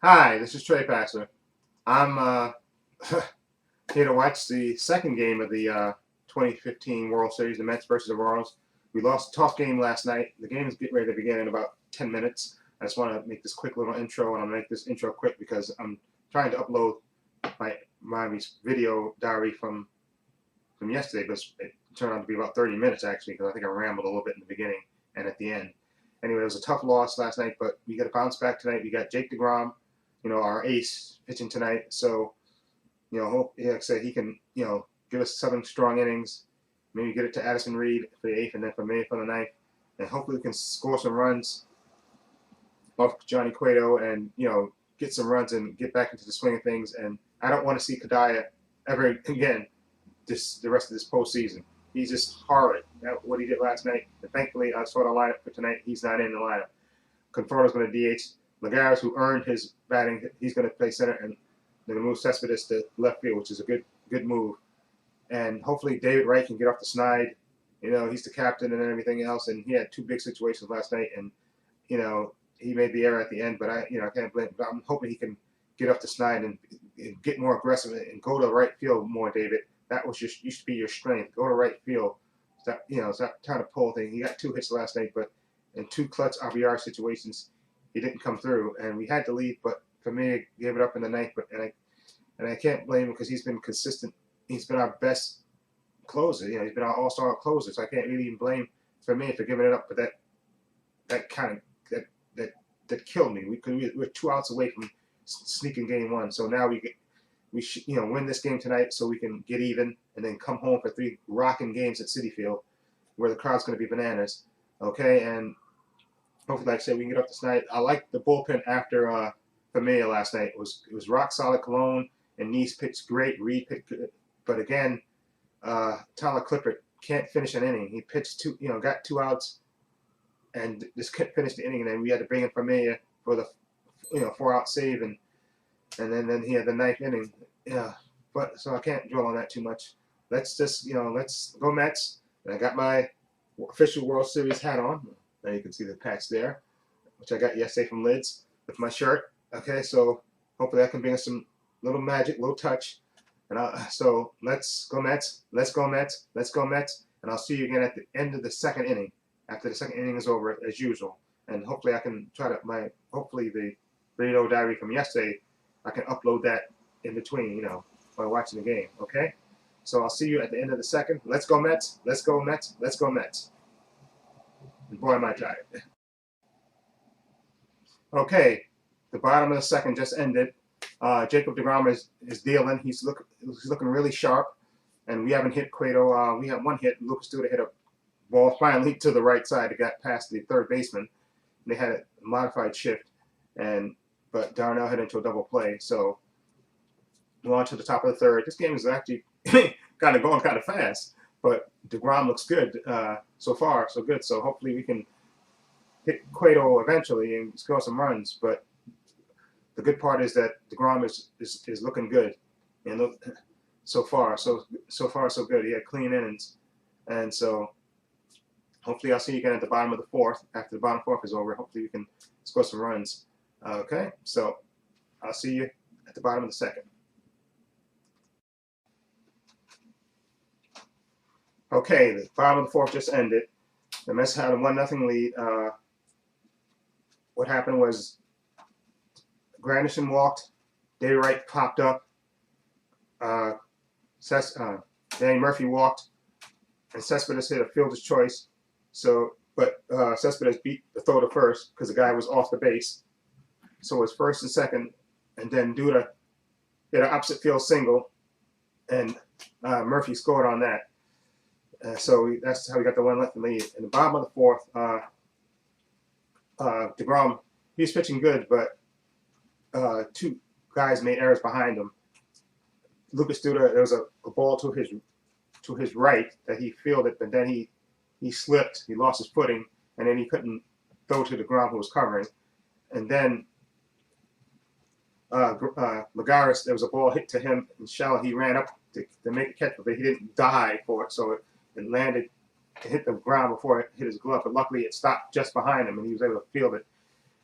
Hi, this is Trepacer. I'm here to watch the second game of the 2015 World Series, the Mets versus the Royals. We lost a tough game last night. The game is getting ready to begin in about 10 minutes. I just want to make this quick little intro, and I'll make this intro quick because I'm trying to upload my video diary from yesterday, but it turned out to be about 30 minutes actually because I think I rambled a little bit in the beginning and at the end. Anyway, it was a tough loss last night, but we got to bounce back tonight. We got Jake DeGrom, our ace, pitching tonight. So, hope, like I said, he can, give us 7 strong innings. Maybe get it to Addison Reed for the 8th, and then for me for the 9th. And hopefully we can score some runs off Johnny Cueto and, get some runs and get back into the swing of things. And I don't want to see Kadaya ever again the rest of this postseason. He's just horrid at what he did last night. And thankfully, I saw the lineup for tonight. He's not in the lineup. Conforto's going to DH. Lagares, who earned his batting, he's going to play center, and they're going to move Cespedes to left field, which is a good move. And hopefully David Wright can get off the snide. He's the captain and everything else, and he had 2 big situations last night, and he made the error at the end. But I can't blame him. But I'm hoping he can get off the snide and get more aggressive and go to right field more, David. That was used to be your strength. Go to right field. Stop trying to pull thing. He got 2 hits last night, but in 2 clutch RBR situations, he didn't come through, and we had to lead. But for me, I gave it up in the 9th. But and I can't blame him because he's been consistent. He's been our best closer. He's been our all-star closer. So I can't really even blame for me for giving it up. But that killed me. We're 2 outs away from sneaking game 1. So now we should win this game tonight so we can get even and then come home for 3 rocking games at Citi Field where the crowd's going to be bananas. Okay, and hopefully, like I said, we can get up this night. I like the bullpen after Familia last night. It was rock solid. Cologne and Nice pitched great. Reed pitched good. But again, Tyler Clippert can't finish an inning. He pitched got 2 outs and just couldn't finish the inning. And then we had to bring in Familia for the 4-out save, and then he had the 9th inning. Yeah, but so I can't dwell on that too much. Let's just let's go Mets. And I got my official World Series hat on. Now you can see the patch there, which I got yesterday from Lids with my shirt. Okay, so hopefully I can bring us some little magic, little touch. And so let's go Mets. Let's go Mets. Let's go Mets. And I'll see you again at the end of the 2nd inning, after the 2nd inning is over, as usual. And hopefully I can hopefully the radio diary from yesterday, I can upload that in between, while watching the game. Okay. So I'll see you at the end of the 2nd. Let's go Mets. Let's go Mets. Let's go Mets. And boy, am I tired. Okay, the bottom of the 2nd just ended. Jacob DeGrom is dealing. He's looking really sharp, and we haven't hit Cueto. We had 1 hit. Lucas Duda hit a ball finally to the right side. It got past the 3rd baseman. They had a modified shift, but Darnell hit into a double play. So we're on to the top of the 3rd. This game is actually kind of going kind of fast, but DeGrom looks good so far, so good. So hopefully we can hit Cueto eventually and score some runs. But the good part is that DeGrom is looking good, and look so far so good. He had clean innings, and so hopefully I'll see you again at the bottom of the 4th. After the bottom 4th is over, hopefully we can score some runs. Okay, so I'll see you at the bottom of the 2nd. Okay, the bottom of the 4th just ended. The Mets had a 1-0 lead. What happened was Granderson walked, David Wright popped up, Danny Murphy walked, and Cespedes hit a fielder's choice. But Cespedes beat the throw to first because the guy was off the base. So it was 1st and 2nd, and then Duda hit an opposite field single, and Murphy scored on that. So that's how we got the 1-0 lead. In the bottom of the 4th, DeGrom, he was pitching good, but 2 guys made errors behind him. Lucas Duda, there was a ball to his right that he fielded, but then he slipped, he lost his footing, and then he couldn't throw to DeGrom, who was covering. And then Lagares, there was a ball hit to him in shallow. He ran up to make a catch, but he didn't dive for it, so it hit the ground before it hit his glove. But luckily, it stopped just behind him, and he was able to field it.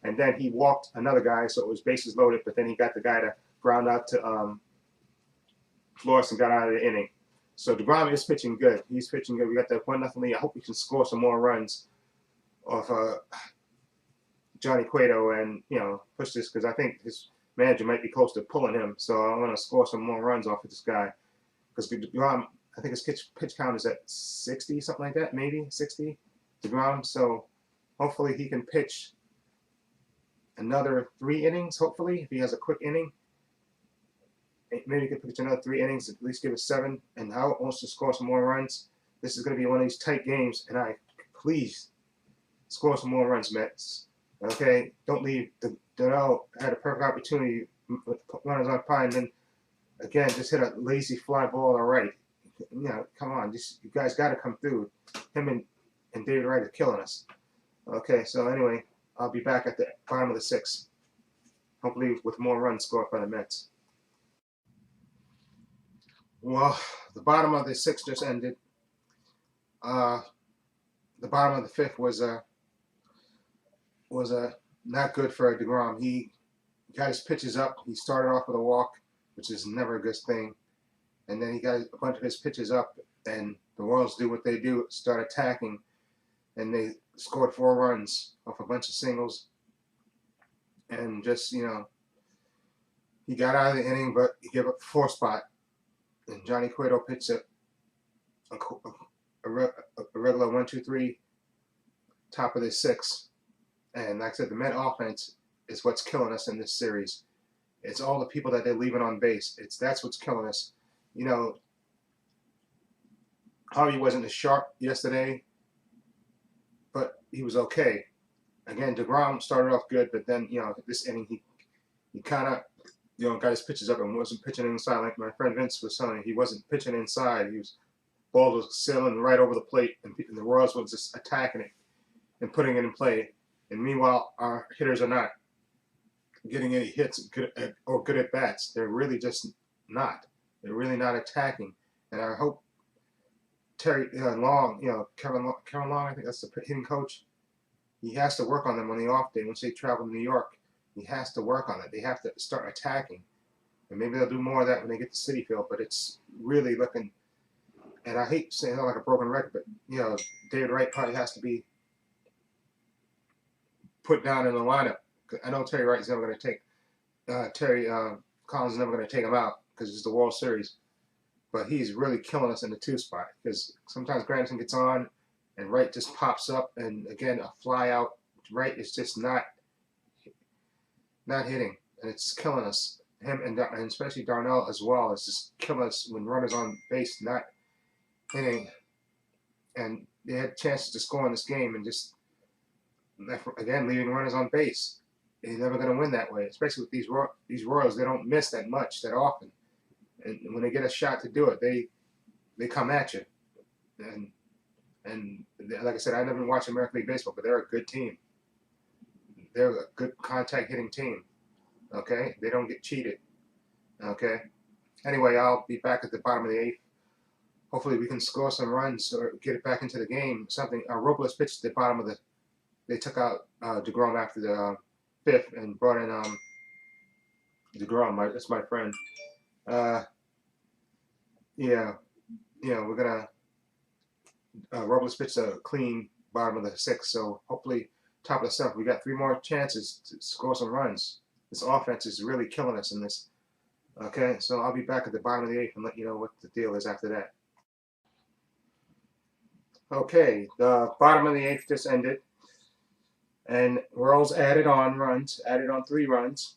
and then he walked another guy, so it was bases loaded. But then he got the guy to ground out to Flores and got out of the inning. So DeGrom is pitching good. He's pitching good. We got that 1-0 lead. I hope we can score some more runs off Johnny Cueto and push this, because I think his manager might be close to pulling him. So I want to score some more runs off of this guy, because DeGrom, I think his pitch count is at 60, something like that, maybe 60 DeGrom. So hopefully he can pitch another 3 innings. Hopefully, if he has a quick inning, maybe he could pitch another 3 innings, at least give us 7, and I wants to score some more runs. This is going to be one of these tight games, and please score some more runs, Mets. Okay, don't leave. Darnell had a perfect opportunity, runners on pine, and then again just hit a lazy fly ball to right. Come on, you guys got to come through. Him and David Wright are killing us. Okay, so anyway, I'll be back at the bottom of the 6th, hopefully with more runs scored by the Mets. Well, the bottom of the 6th just ended. The bottom of the 5th was not good for DeGrom. He got his pitches up. He started off with a walk, which is never a good thing. And then he got a bunch of his pitches up, and the Royals do what they do, start attacking, and they scored 4 runs off a bunch of singles. And just, he got out of the inning, but he gave up the 4th spot. And Johnny Cueto pitched a regular 1-2-3, top of the 6th. And like I said, the Met offense is what's killing us in this series. It's all the people that they're leaving on base. That's what's killing us. Harvey wasn't as sharp yesterday, but he was okay. Again, DeGrom started off good, but then this inning he kind of got his pitches up and wasn't pitching inside. Like my friend Vince was telling me, he wasn't pitching inside. Ball was sailing right over the plate, and the Royals was just attacking it and putting it in play. And meanwhile, our hitters are not getting any hits or good at bats. They're really just not. They're really not attacking. And I hope Terry Long, Kevin Long, I think that's the hitting coach. He has to work on them on the off day. Once they travel to New York, he has to work on it. They have to start attacking. And maybe they'll do more of that when they get to Citi Field. But it's really looking, and I hate saying it like a broken record, but David Wright probably has to be put down in the lineup. I know Terry Wright's never going to take Terry Collins is never going to take him out because it's the World Series. But he's really killing us in the 2 spot, because sometimes Granderson gets on and Wright just pops up, and again a fly out. Wright is just not hitting, and it's killing us. Him and especially Darnell as well is just killing us when runners on base not hitting. And they had chances to score in this game, and just again leaving runners on base. They're never going to win that way, especially with these Royals. They don't miss that often, and when they get a shot to do it, they come at you. And like I said, I never watched American League Baseball, but they're a good team. They're a good contact hitting team. Okay, they don't get cheated. Okay. Anyway, I'll be back at the bottom of the 8th. Hopefully, we can score some runs or get it back into the game. Something. Robles pitched at the bottom of the. They took out DeGrom after the 5th and brought in DeGrom. That's my friend. Yeah, we're gonna. Robles pitched a clean bottom of the 6th, so hopefully top of the 7th. We got 3 more chances to score some runs. This offense is really killing us in this. Okay, so I'll be back at the bottom of the 8th and let you know what the deal is after that. Okay, the bottom of the 8th just ended, and Royals added on 3 runs.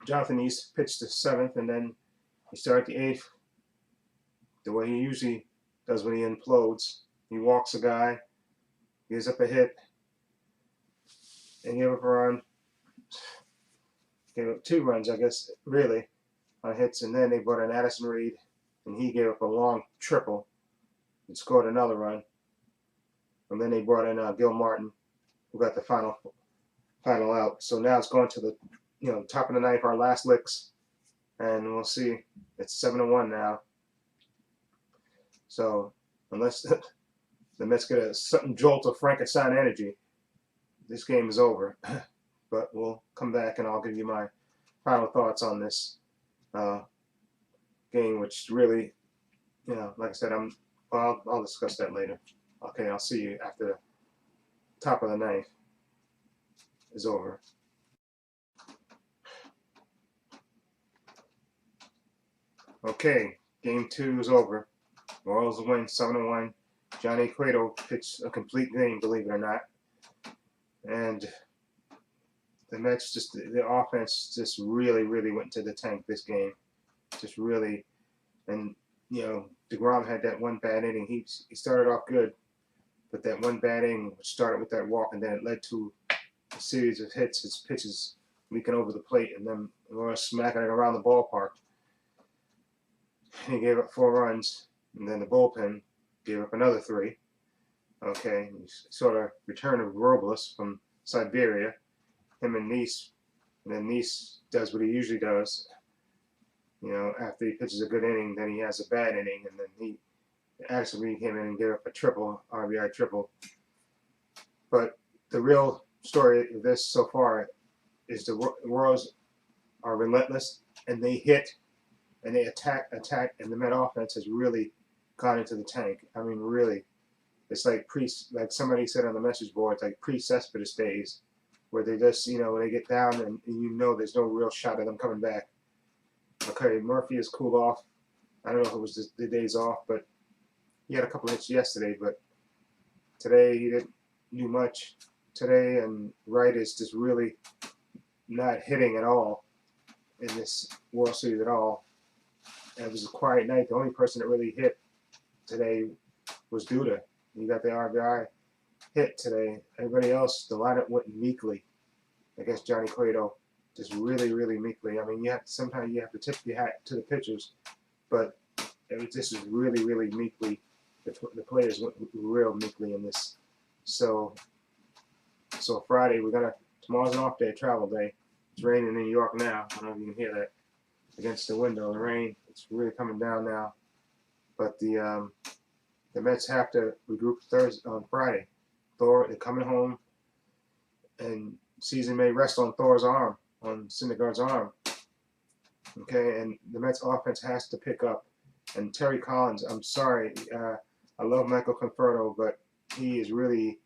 Jonathan East pitched the 7th, and then he started the 8th the way he usually does when he implodes. He walks a guy, gives up a hit, and gave up a run. Gave up 2 runs, I guess, really, on hits, and then they brought in Addison Reed, and he gave up a long triple and scored another run. And then they brought in Gil Martin, who got the final out. So now it's going to the top of the 9th, our last licks, and we'll see. It's 7-1 now. So unless the Mets get a sudden jolt of Frankenstein energy, this game is over. but we'll come back and I'll give you my final thoughts on this game, which really, like I said, I'll discuss that later. Okay, I'll see you after the top of the ninth is over. Okay, game 2 is over. Royals win 7-1. Johnny Cueto pitched a complete game, believe it or not. And the Mets the offense just really, really went to the tank this game. Just really, and DeGrom had that one bad inning. He started off good, but that one bad inning started with that walk, and then it led to a series of hits, his pitches leaking over the plate, and then Royals smacking it around the ballpark. He gave up 4 runs, and then the bullpen gave up another 3. Okay, sort of return of Robles from Siberia, him and Nice, and then Nice does what he usually does. After he pitches a good inning, then he has a bad inning, and then he actually came in and gave up a triple, RBI triple. But the real story of this so far is the Royals are relentless, and they hit, and they attack, and the Met offense has really gone into the tank. I mean, really, it's like somebody said on the message board, it's like pre-Cespedes days, where they just, when they get down and there's no real shot of them coming back. Okay, Murphy has cooled off. I don't know if it was just the days off, but he had a couple hits yesterday, but today he didn't do much today, and Wright is just really not hitting at all in this World Series at all. And it was a quiet night. The only person that really hit today was Duda. He got the RBI hit today. Everybody else, the lineup went meekly against Johnny Cueto. Just really, really meekly. I mean, sometimes you have to tip your hat to the pitchers, but this is really, really meekly. The players went real meekly in this. So Friday, tomorrow's an off day, travel day. It's raining in New York now. I don't know if you can hear that against the window. The rain, it's really coming down now. But the Mets have to regroup on Friday. They're coming home, and season may rest on Thor's arm, on Syndergaard's arm. Okay, and the Mets offense has to pick up. And Terry Collins, I'm sorry, I love Michael Conforto, but he is really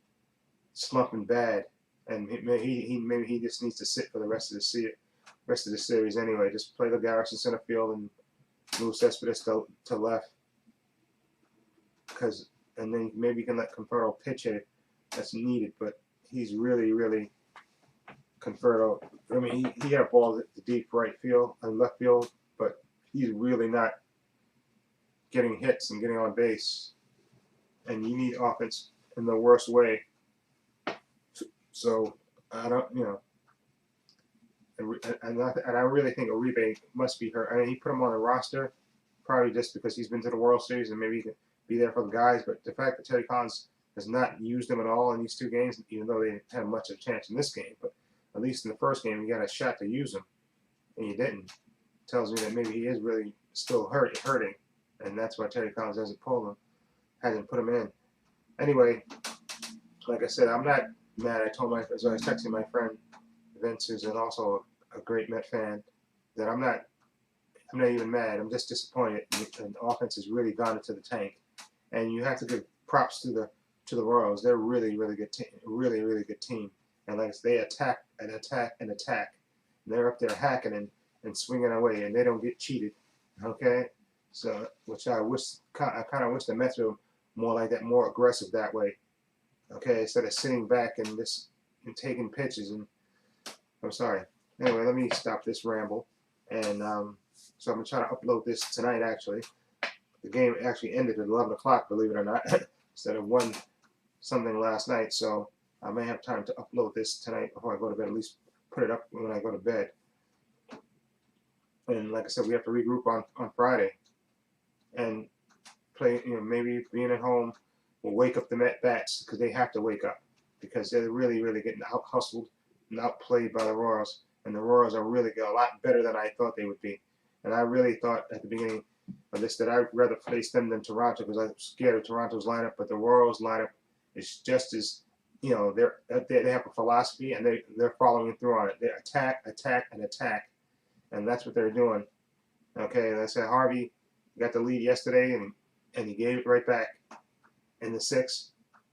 slumping bad, and maybe he just needs to sit for the rest of the series anyway. Just play Garrison center field and move Cespedes to left, and then maybe you can let Conforto pitch it. That's needed, but he's really, really Conforto. I mean, he had a ball to deep right field and left field, but he's really not getting hits and getting on base. And you need offense in the worst way. So I don't, and I really think Uribe must be hurt. I mean, he put him on the roster probably just because he's been to the World Series and maybe he can be there for the guys. But the fact that Terry Collins has not used him at all in these 2 games, even though they didn't have much of a chance in this game, but at least in the first game you got a shot to use him, and you didn't. Tells me that maybe he is really still hurting, and that's why Terry Collins hasn't put him in. Anyway, like I said, I'm not mad. As I was texting my friend Vince, who's also a great Met fan, that I'm not even mad. I'm just disappointed. And the offense has really gone into the tank, and you have to give props to the Royals. They're really, really good team. Really, really good team. And like they attack and attack and attack. And they're up there hacking and swinging away, and they don't get cheated. Okay, so which I kind of wish the Mets were more like that, more aggressive that way. Okay, instead of sitting back and just taking pitches. And I'm sorry. Anyway, let me stop this ramble. And so I'm gonna try to upload this tonight. Actually, the game actually ended at 11 o'clock, believe it or not, instead of 1 something last night. So I may have time to upload this tonight before I go to bed. At least put it up when I go to bed. And like I said, we have to regroup on Friday and play. Maybe being at home will wake up the Met bats, because they have to wake up, because they're really, really getting out hustled and outplayed by the Royals. And the Royals are really a lot better than I thought they would be. And I really thought at the beginning of this that I'd rather face them than Toronto, because I'm scared of Toronto's lineup. But the Royals lineup is just as, you know, they have a philosophy and they're following through on it. They attack, attack, and attack, and that's what they're doing. Okay, like I said, Harvey got the lead yesterday, and he gave it right back in the sixth.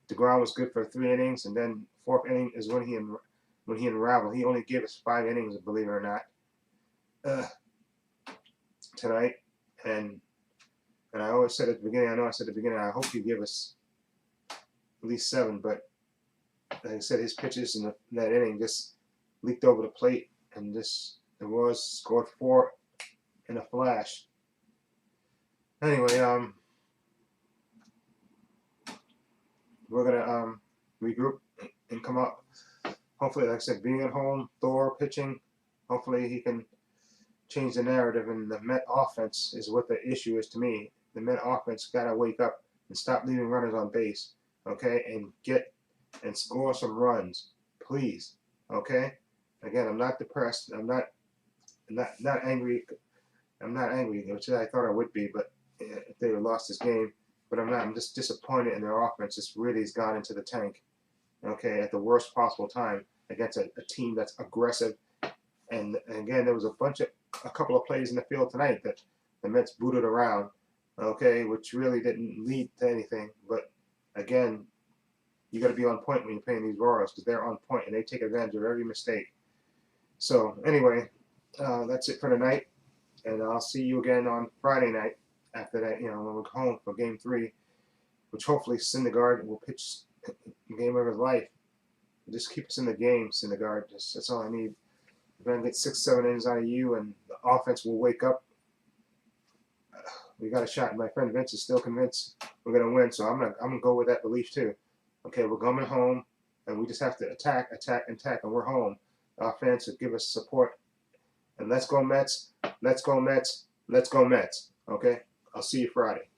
DeGrom was good for 3 innings, and then fourth inning is when he unraveled. He only gave us 5 innings, believe it or not, tonight. And I always said at the beginning, I know I said at the beginning, I hope you give us at least 7, but like I said, his pitches in that inning just leaked over the plate, and just the Royals scored 4 in a flash. Anyway, we're gonna regroup and come up. Hopefully, like I said, being at home, Thor pitching, hopefully he can change the narrative. And the Met offense is what the issue is to me. The Met offense gotta wake up and stop leaving runners on base, okay, and get and score some runs, please, okay. Again, I'm not depressed. I'm not angry. I'm not angry, which I thought I would be, but if they had lost this game. But I'm not. I'm just disappointed in their offense. It's really has gone into the tank, okay, at the worst possible time against a team that's aggressive. And again, there was a couple of plays in the field tonight that the Mets booted around, okay, which really didn't lead to anything. But again, you got to be on point when you're playing these Royals, because they're on point and they take advantage of every mistake. So anyway, that's it for tonight, and I'll see you again on Friday night. After that, when we're home for Game 3, which hopefully Syndergaard will pitch the game of his life. Just keep us in the game, Syndergaard. That's all I need. We're gonna get 6-7 innings out of you, and the offense will wake up. We got a shot. My friend Vince is still convinced we're gonna win, so I'm gonna go with that belief too. Okay, we're coming home, and we just have to attack, attack, and attack, and we're home. Our fans will give us support, and let's go Mets. Let's go Mets. Let's go Mets. Okay. I'll see you Friday.